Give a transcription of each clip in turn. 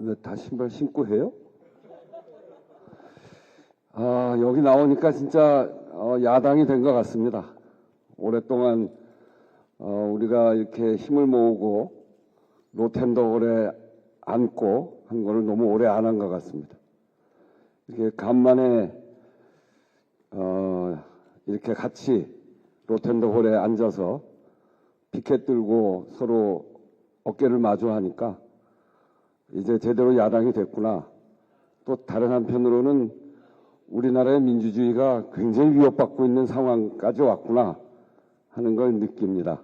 왜 다 신발 신고 해요? 아, 여기 나오니까 진짜 야당이 된 것 같습니다. 오랫동안 우리가 이렇게 힘을 모으고 노텐더 오래 안고 한 거를 너무 오래 안 한 것 같습니다. 이렇게 간만에 이렇게 같이 로텐더 홀에 앉아서 피켓 들고 서로 어깨를 마주하니까 이제 제대로 야당이 됐구나. 또 다른 한편으로는 우리나라의 민주주의가 굉장히 위협받고 있는 상황까지 왔구나 하는 걸 느낍니다.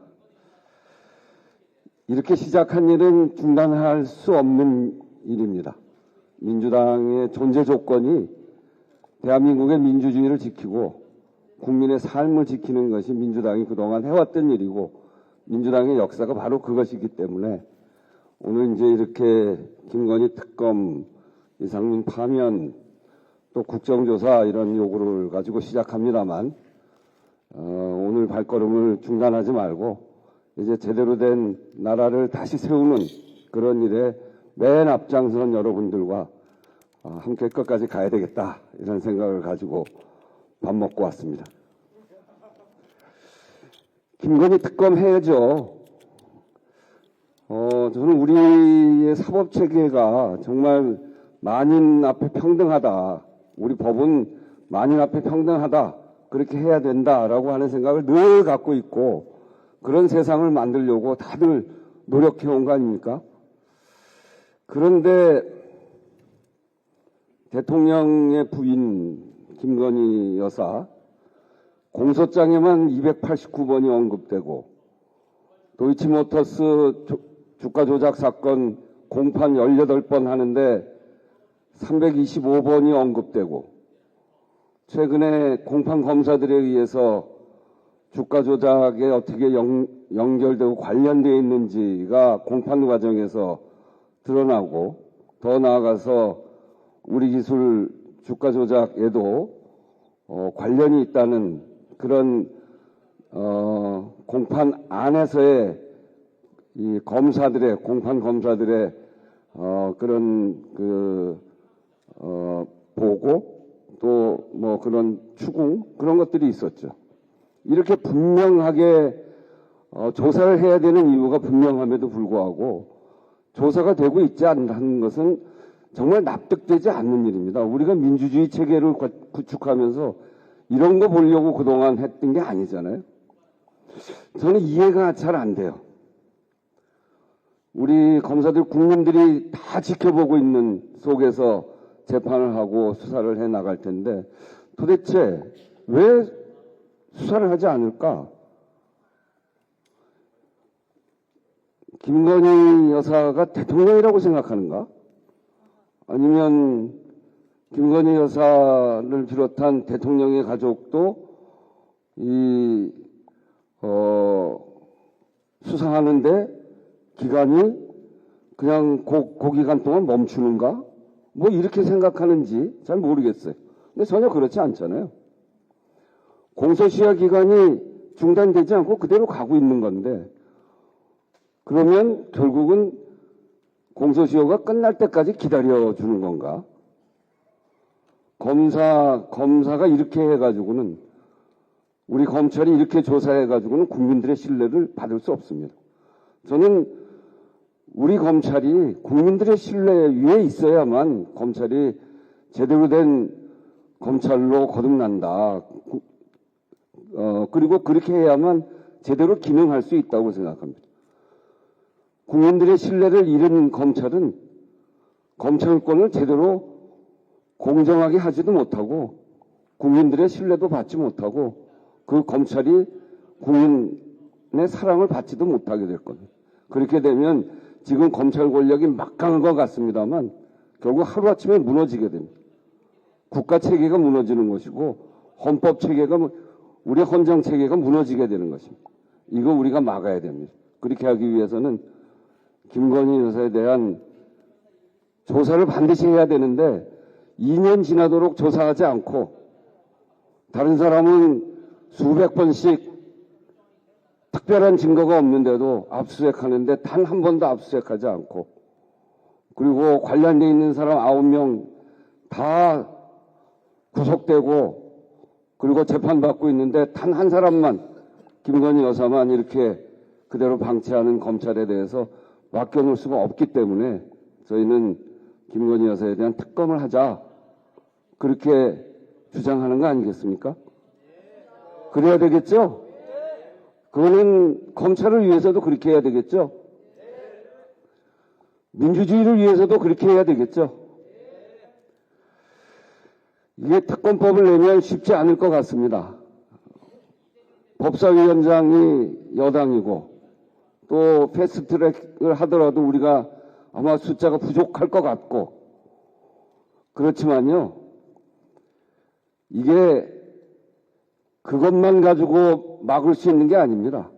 이렇게 시작한 일은 중단할 수 없는 일입니다. 민주당의 존재 조건이 대한민국의 민주주의를 지키고 국민의 삶을 지키는 것이 민주당이 그동안 해왔던 일이고 민주당의 역사가 바로 그것이기 때문에 오늘 이제 이렇게 김건희 특검, 이상민 파면, 또 국정조사 이런 요구를 가지고 시작합니다만 오늘 발걸음을 중단하지 말고 이제 제대로 된 나라를 다시 세우는 그런 일에 맨 앞장선 여러분들과 함께 끝까지 가야 되겠다 이런 생각을 가지고 밥 먹고 왔습니다. 김건희 특검 해야죠. 저는 우리의 사법체계가 정말 만인 앞에 평등하다. 우리 법은 만인 앞에 평등하다. 그렇게 해야 된다라고 하는 생각을 늘 갖고 있고 그런 세상을 만들려고 다들 노력해온 거 아닙니까? 그런데 대통령의 부인 김건희 여사 공소장에만 289번이 언급되고 도이치모터스 주가 조작 사건 공판 18번 하는데 325번이 언급되고 최근에 공판 검사들에 의해서 주가 조작에 어떻게 연결되고 관련되어 있는지가 공판 과정에서 드러나고 더 나아가서 우리 기술 주가 조작에도 관련이 있다는 그런 공판 안에서의 이 검사들의 공판 검사들의 그런 보고 또 뭐 그런 추궁 그런 것들이 있었죠. 이렇게 분명하게 조사를 해야 되는 이유가 분명함에도 불구하고 조사가 되고 있지 않는 것은 정말 납득되지 않는 일입니다. 우리가 민주주의 체계를 구축하면서 이런 거 보려고 그동안 했던 게 아니잖아요. 저는 이해가 잘 안 돼요. 우리 검사들 국민들이 다 지켜보고 있는 속에서 재판을 하고 수사를 해 나갈 텐데 도대체 왜 수사를 하지 않을까? 김건희 여사가 대통령이라고 생각하는가? 아니면 김건희 여사를 비롯한 대통령의 가족도 수사하는데 기간이 그냥 그 기간 동안 멈추는가? 뭐 이렇게 생각하는지 잘 모르겠어요. 근데 전혀 그렇지 않잖아요. 공소시효 기간이 중단되지 않고 그대로 가고 있는 건데 그러면 결국은 공소시효가 끝날 때까지 기다려주는 건가? 검사가 이렇게 해가지고는 우리 검찰이 이렇게 조사해가지고는 국민들의 신뢰를 받을 수 없습니다. 저는 우리 검찰이 국민들의 신뢰 위에 있어야만 검찰이 제대로 된 검찰로 거듭난다. 그리고 그렇게 해야만 제대로 기능할 수 있다고 생각합니다. 국민들의 신뢰를 잃은 검찰은 검찰권을 제대로 공정하게 하지도 못하고 국민들의 신뢰도 받지 못하고 그 검찰이 국민의 사랑을 받지도 못하게 될 겁니다. 그렇게 되면 지금 검찰 권력이 막강한 것 같습니다만 결국 하루아침에 무너지게 됩니다. 국가 체계가 무너지는 것이고 헌법 체계가 우리 헌정 체계가 무너지게 되는 것입니다. 이거 우리가 막아야 됩니다. 그렇게 하기 위해서는 김건희 여사에 대한 조사를 반드시 해야 되는데 2년 지나도록 조사하지 않고 다른 사람은 수백 번씩 특별한 증거가 없는데도 압수수색하는데 단 한 번도 압수수색하지 않고 그리고 관련돼 있는 사람 9명 다 구속되고 그리고 재판받고 있는데 단 한 사람만 김건희 여사만 이렇게 그대로 방치하는 검찰에 대해서 맡겨놓을 수가 없기 때문에 저희는 김건희 여사에 대한 특검을 하자 그렇게 주장하는 거 아니겠습니까? 그래야 되겠죠? 그거는 검찰을 위해서도 그렇게 해야 되겠죠? 민주주의를 위해서도 그렇게 해야 되겠죠? 이게 특검법을 내면 쉽지 않을 것 같습니다. 법사위원장이 여당이고 또 패스트트랙을 하더라도 우리가 아마 숫자가 부족할 것 같고 그렇지만요. 이게 그것만 가지고 막을 수 있는 게 아닙니다.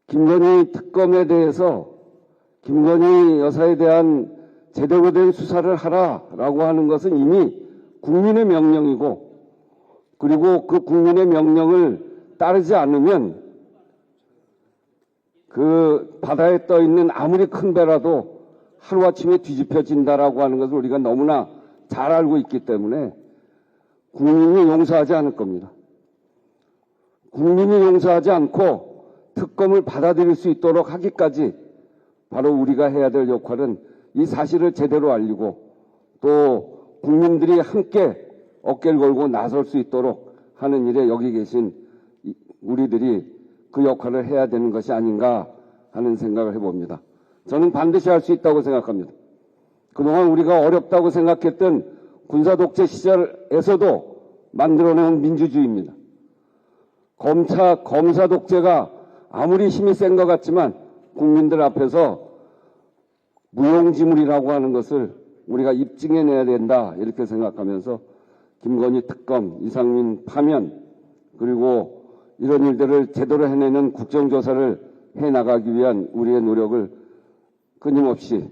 김건희 특검에 대해서 김건희 여사에 대한 제대로 된 수사를 하라라고 하는 것은 이미 국민의 명령이고 그리고 그 국민의 명령을 따르지 않으면 그 바다에 떠 있는 아무리 큰 배라도 하루아침에 뒤집혀진다라고 하는 것을 우리가 너무나 잘 알고 있기 때문에 국민이 용서하지 않을 겁니다. 국민이 용서하지 않고 특검을 받아들일 수 있도록 하기까지 바로 우리가 해야 될 역할은 이 사실을 제대로 알리고 또 국민들이 함께 어깨를 걸고 나설 수 있도록 하는 일에 여기 계신 우리들이 그 역할을 해야 되는 것이 아닌가 하는 생각을 해봅니다. 저는 반드시 할 수 있다고 생각합니다. 그동안 우리가 어렵다고 생각했던 군사독재 시절에서도 만들어내온 민주주의입니다. 검사 독재가 아무리 힘이 센 것 같지만 국민들 앞에서 무용지물이라고 하는 것을 우리가 입증해내야 된다 이렇게 생각하면서 김건희 특검, 이상민 파면 그리고 이런 일들을 제대로 해내는 국정조사를 해나가기 위한 우리의 노력을 끊임없이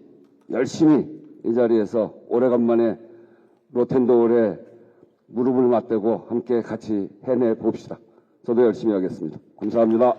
열심히 이 자리에서 오래간만에 로텐도울에 무릎을 맞대고 함께 같이 해내 봅시다. 저도 열심히 하겠습니다. 감사합니다.